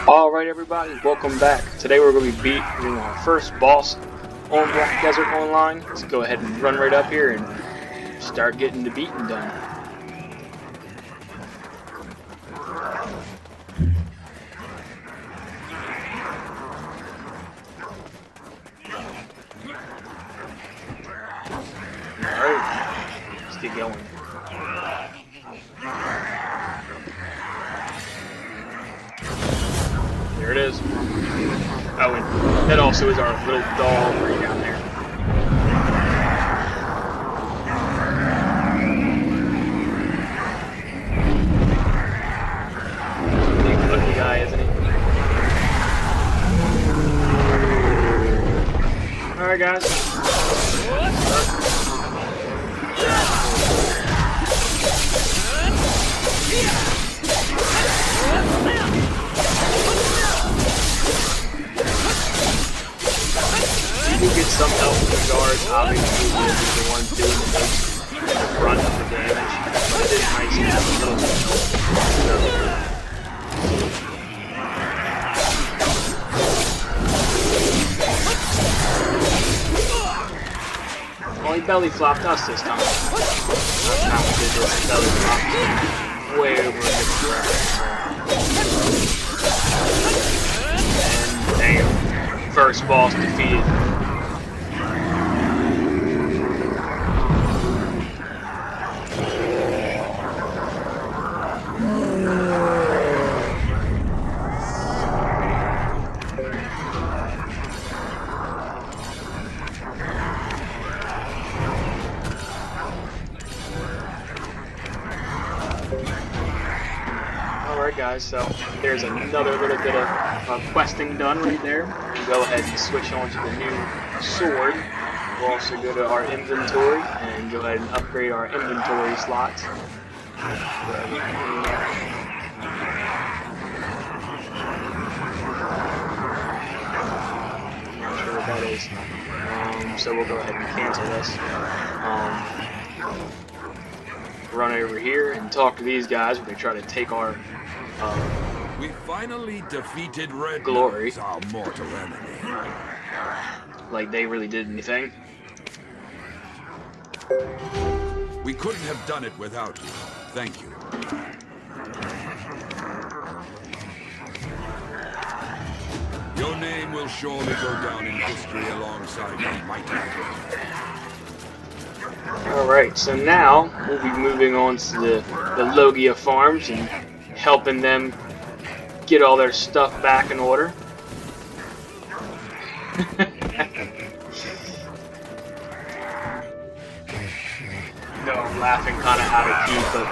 Alright everybody, welcome back. Today we're going to be beating our first boss on Black Desert Online. Let's go ahead and run right up here and start getting the beating done. Alright, let's get going. There it is. Oh, and that also is our little doll right down there. Big lucky guy, isn't he? Alright, guys. We'll get some help from the guards. Obviously, we'll be the ones doing the brunt of the damage. But it is nice to have a little bit of help. Well, he belly flopped us this time. Last time we did this, he belly flopped way over a different direction. And damn, first boss defeated. Alright guys, so there's another little bit of questing done right there. We'll go ahead and switch on to the new sword. We'll also go to our inventory and go ahead and upgrade our inventory slots. Not sure what that is. So we'll go ahead and cancel this. Run over here and talk to these guys. We're going to try to take our we finally defeated Red glory. Knights, our mortal enemy. Like they really did anything. We couldn't have done it without you. Thank you. Your name will surely go down in history alongside the mighty. Alright, so now we'll be moving on to the Logia farms and helping them get all their stuff back in order. No, I'm laughing kind of out of key, but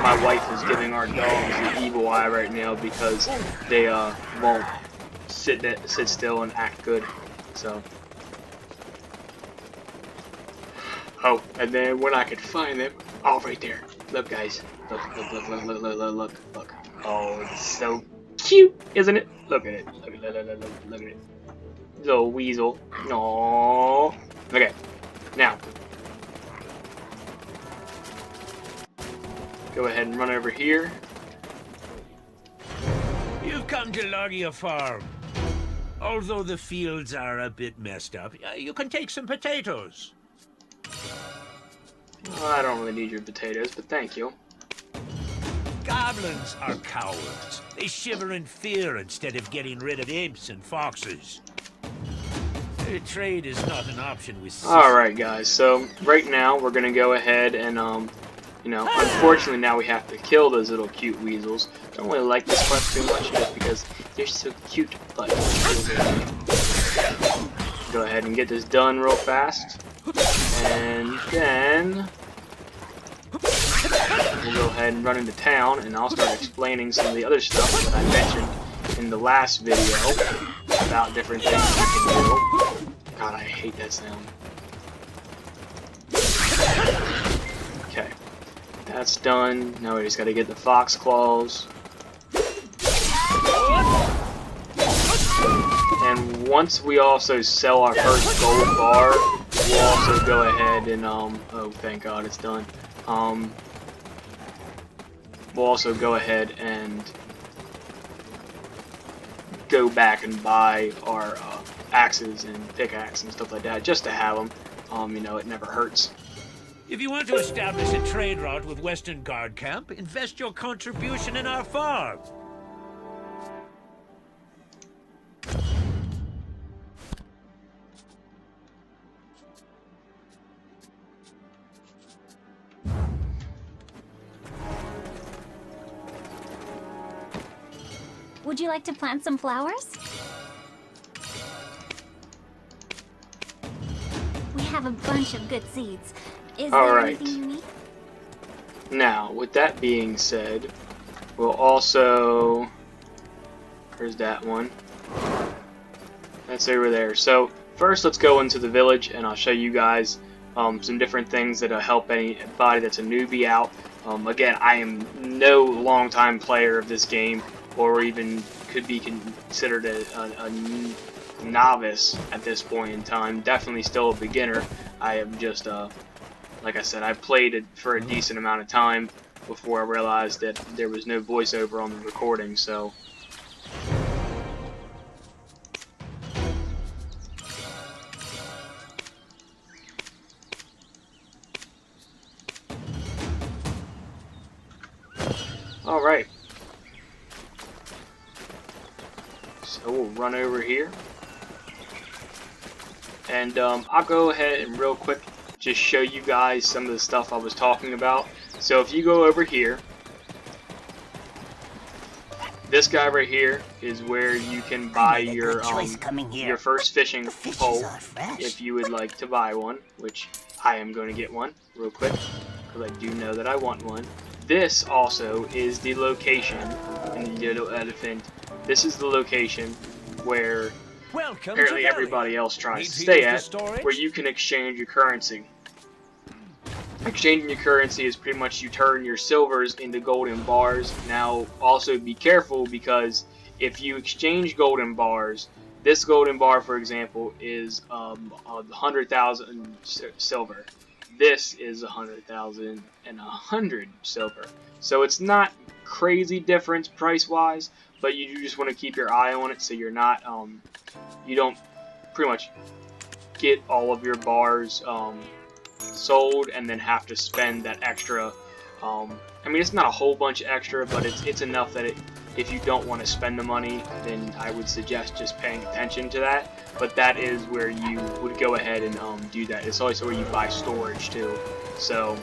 my wife is giving our dogs the evil eye right now because they won't sit still and act good. So. Oh, and then when I could find them, oh, right there. Look, guys. Look. Oh, it's so cute, isn't it? Look at it. Look at it. Little weasel. Aww. Okay, now. Go ahead and run over here. You've come to Logia Farm. Although the fields are a bit messed up, you can take some potatoes. Well, I don't really need your potatoes, but thank you. Goblins are cowards. They shiver in fear instead of getting rid of imps and foxes. Trade is not an option with sissies. Alright guys, so right now we're gonna go ahead and you know, unfortunately now we have to kill those little cute weasels. Don't really like this quest too much just because they're so cute, but go ahead and get this done real fast. And then we'll go ahead and run into town, and I'll start explaining some of the other stuff that I mentioned in the last video about different things you can do. God, I hate that sound. Okay, that's done. Now we just gotta get the fox claws. And once we also sell our first gold bar, we'll also go ahead and, oh, thank God it's done. We'll also go ahead and go back and buy our axes and pickaxe and stuff like that, just to have them. You know, it never hurts. If you want to establish a trade route with Western Guard Camp, invest your contribution in our farm. Would you like to plant some flowers? We have a bunch of good seeds. Is there anything you need? Now, with that being said, we'll also... Where's that one? That's over there. So, first let's go into the village, and I'll show you guys some different things that'll help anybody that's a newbie out. Again, I am no long-time player of this game, or even could be considered a novice at this point in time. Definitely still a beginner. I am just, like I said, I played it for a decent amount of time before I realized that there was no voiceover on the recording, so... Alright. So we'll run over here. And I'll go ahead and real quick just show you guys some of the stuff I was talking about. So if you go over here, this guy right here is where you can buy your first fishing pole if you would like to buy one, which I am going to get one real quick because I do know that I want one. This also is the location in the Yellow Elephant. This is the location where apparently everybody else tries to stay at, where you can exchange your currency. Exchanging your currency is pretty much you turn your silvers into golden bars. Now, also be careful, because if you exchange golden bars, this golden bar, for example, is 100,000 silver. This is 100,000 and 100 silver. So it's not crazy difference price-wise, but you do just want to keep your eye on it so you're not, you don't pretty much get all of your bars sold and then have to spend that extra. I mean, it's not a whole bunch extra, but it's enough that if you don't want to spend the money, then I would suggest just paying attention to that. But that is where you would go ahead and do that. It's also where you buy storage too. So,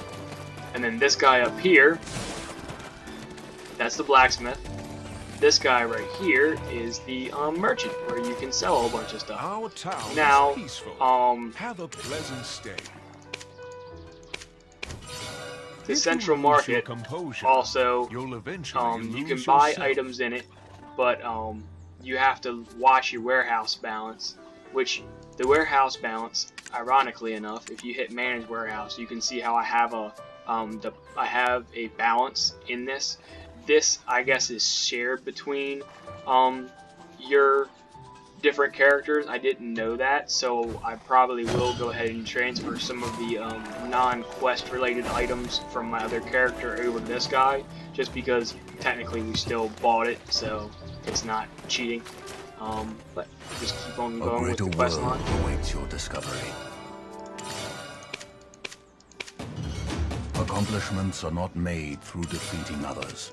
and then this guy up here, that's the blacksmith. This guy right here is the merchant, where you can sell a whole bunch of stuff. Our town now, is peaceful. Have a pleasant stay. The central market also, you can buy items in it, but you have to watch your warehouse balance, which the warehouse balance, ironically enough, if you hit manage warehouse, you can see how I have a balance in this. This, I guess, is shared between your different characters. I didn't know that, so I probably will go ahead and transfer some of the non-quest related items from my other character over to this guy, just because technically we still bought it, so it's not cheating. But just keep on going with the quest line. Awaits your discovery. Accomplishments are not made through defeating others.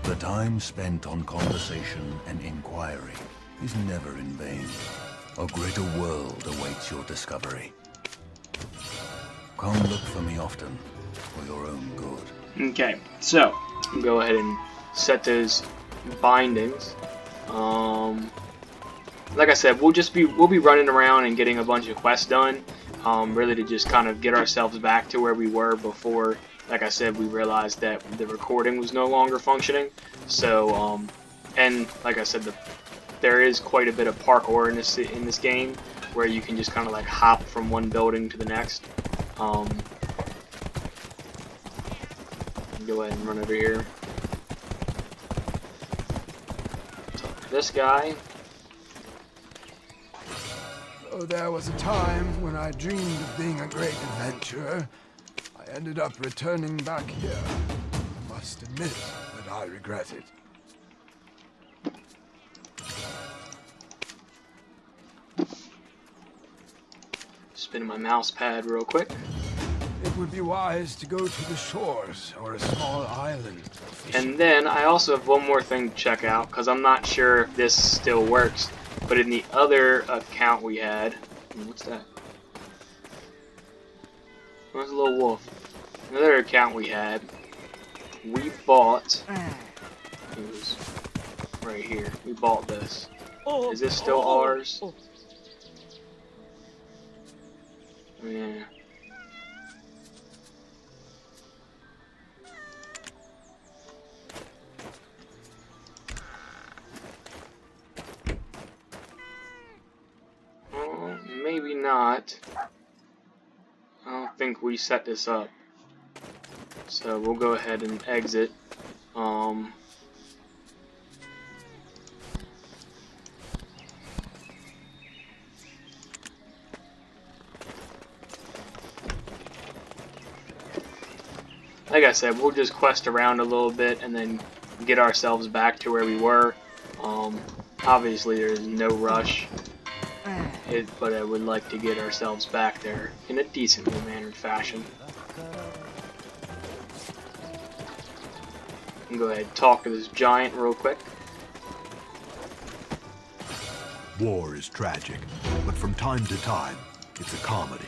The time spent on conversation and inquiry is never in vain. A greater world awaits your discovery. Come look for me often, for your own good. Okay, so go ahead and set those bindings. Like I said, we'll be running around and getting a bunch of quests done, really to just kind of get ourselves back to where we were before. Like I said, we realized that the recording was no longer functioning. So, and like I said, there is quite a bit of parkour in this game, where you can just kind of like hop from one building to the next. Go ahead and run over here. Talk to this guy. Oh, there was a time when I dreamed of being a great adventurer. I ended up returning back here. I must admit that I regret it. spin my mouse pad real quick. It would be wise to go to the shores or a small island. And then I also have one more thing to check out, because I'm not sure if this still works, but in the other account we had, what's that? Where's a little wolf? Another account we had, we bought, it was right here, we bought this. Is this still ours? Yeah. Well, maybe not. I don't think we set this up. So we'll go ahead and exit. Like I said, we'll just quest around a little bit and then get ourselves back to where we were. Obviously there's no rush, but I would like to get ourselves back there in a decently mannered fashion. And go ahead and talk to this giant real quick. War is tragic, but from time to time, it's a comedy.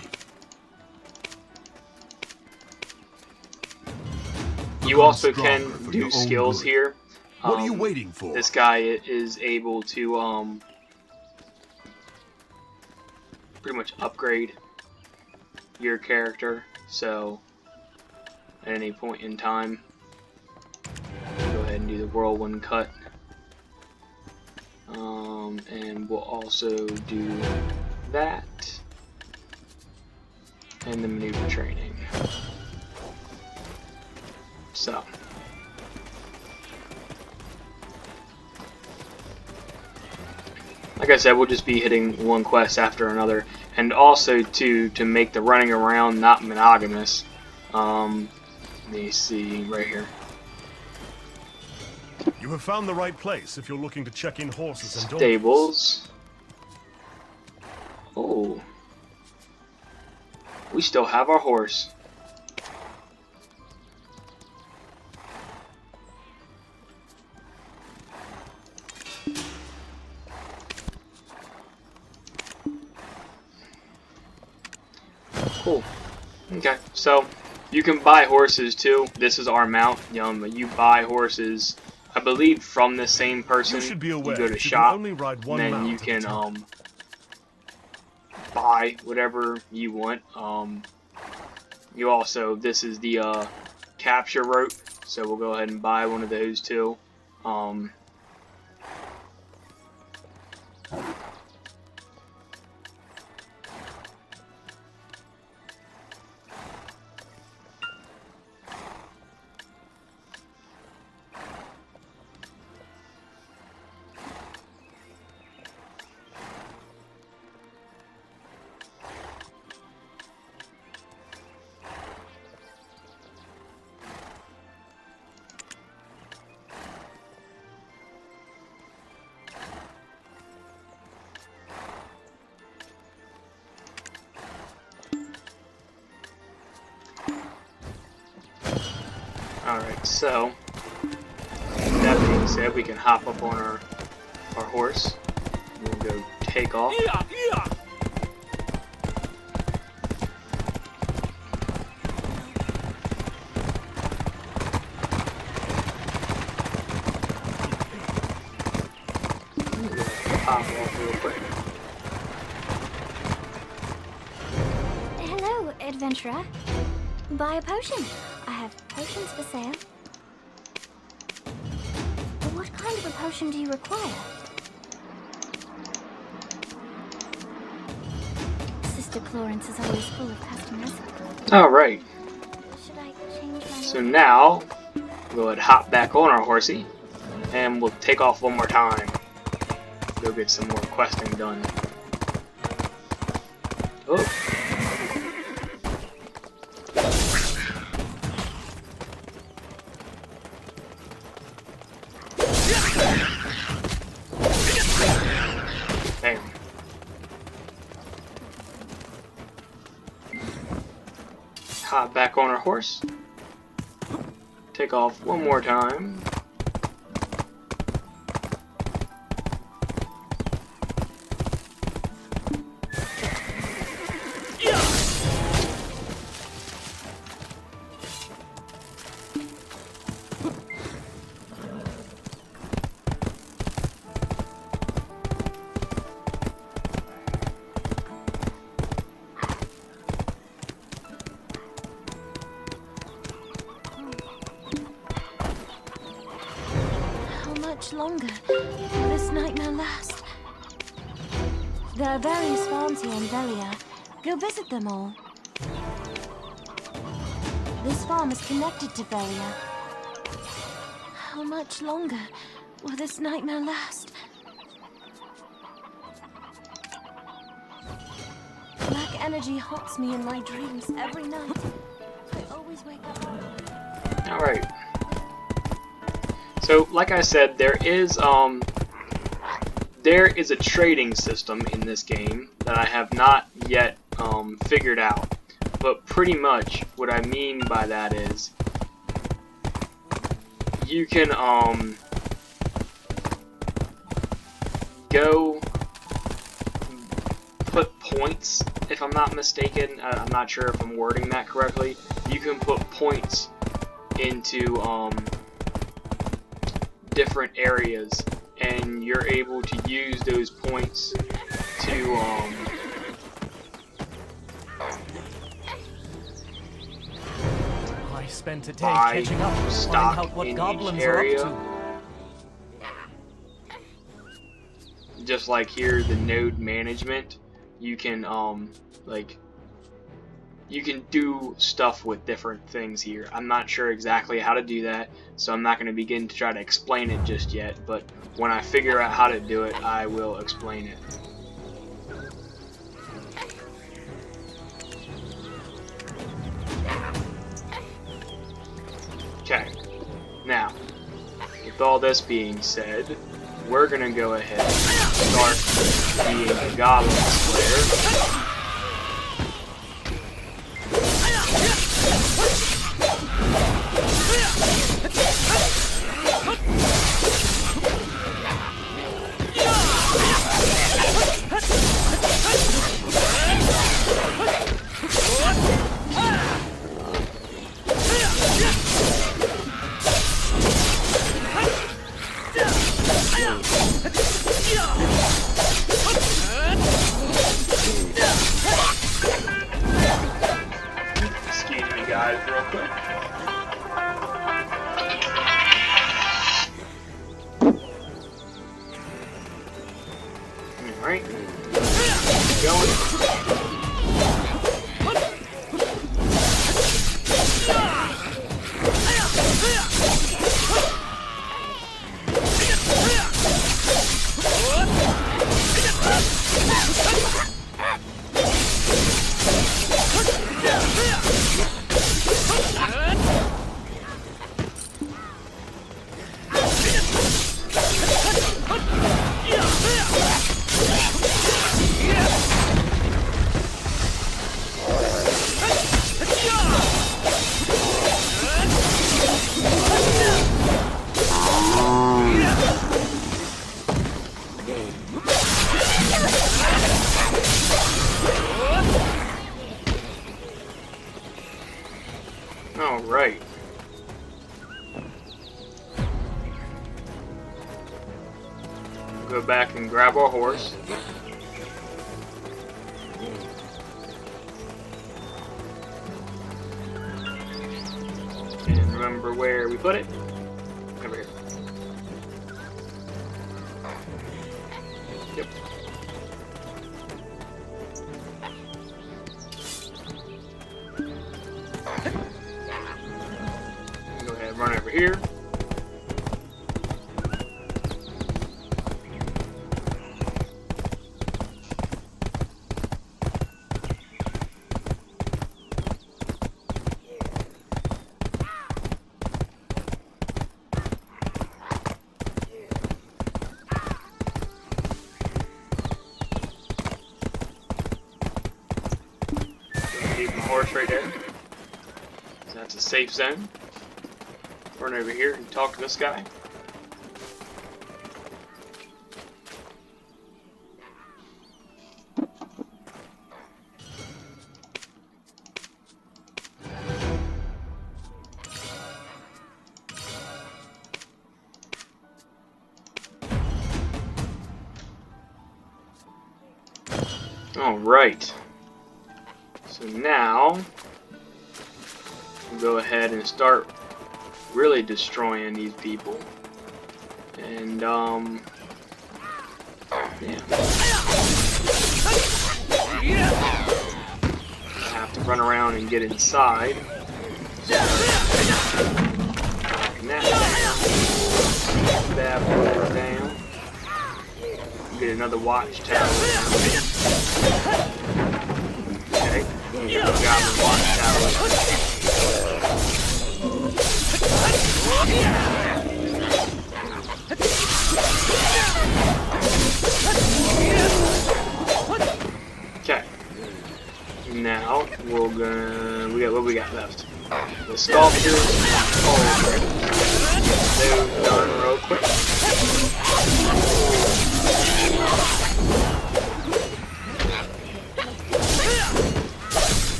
You also can Stronger for do your own skills good. here. What are you waiting for? This guy is able to pretty much upgrade your character. So at any point in time, go ahead and do the whirlwind cut. And we'll also do that and the maneuver training. So like I said, we'll just be hitting one quest after another, and also to make the running around not monogamous. Let me see right here. You have found the right place if you're looking to check in horses and donkeys. Stables. Oh, we still have our horse. Cool. Okay, so you can buy horses too. This is our mount. You buy horses, I believe, from the same person. You should be aware go to you shop, can only ride one and then mount you at a can time. buy whatever you want. You also, this is the capture rope, so we'll go ahead and buy one of those too. Alright, so that being said, we can hop up on our horse. We'll go take off. Hop off real quick. Hello, adventurer. Buy a potion. I have potions for sale. What kind of a potion do you require? Sister Clarence is always full of customers. Alright, Should I change my so now we'll go ahead and hop back on our horsey and we'll take off one more time. Go get some more questing done. Oh. Bam. back on our horse. Take off one more time. Longer will this nightmare last? There are various farms here in Velia. Go visit them all. This farm is connected to Velia. How much longer will this nightmare last? Black energy haunts me in my dreams every night. I always wake up. Alright. So, like I said, there is a trading system in this game that I have not yet figured out. But pretty much what I mean by that is you can go put points, if I'm not mistaken. I'm not sure if I'm wording that correctly. You can put points into different areas, and you're able to use those points to I spent a day buy catching up to find stock out what in goblins each are area. up to. Just like here, the node management, you can like you can do stuff with different things here. I'm not sure exactly how to do that, so I'm not going to begin to try to explain it just yet, but when I figure out how to do it, I will explain it. Okay, now, with all this being said, we're going to go ahead and start being a Goblin Slayer. Excuse me guys, real quick. Alright. Going. Alright. Go back and grab our horse. And remember where we put it? Over here. Yep. Go ahead and run over here. Keep the horse right there. safe zone. Run over here and talk to this guy. Alright, so now we'll go ahead and start really destroying these people. And yeah. I have to run around and get inside. That boy down. Get another watchtower. Okay, got the watchtower. Okay. Now we're gonna what we got left? The sculptures. Those done real quick.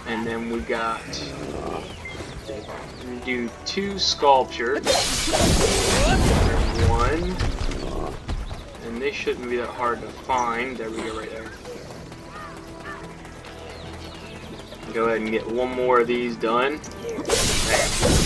And then we got do 2 sculptures. One. And they shouldn't be that hard to find. There we go, right there. Go ahead and get one more of these done. There.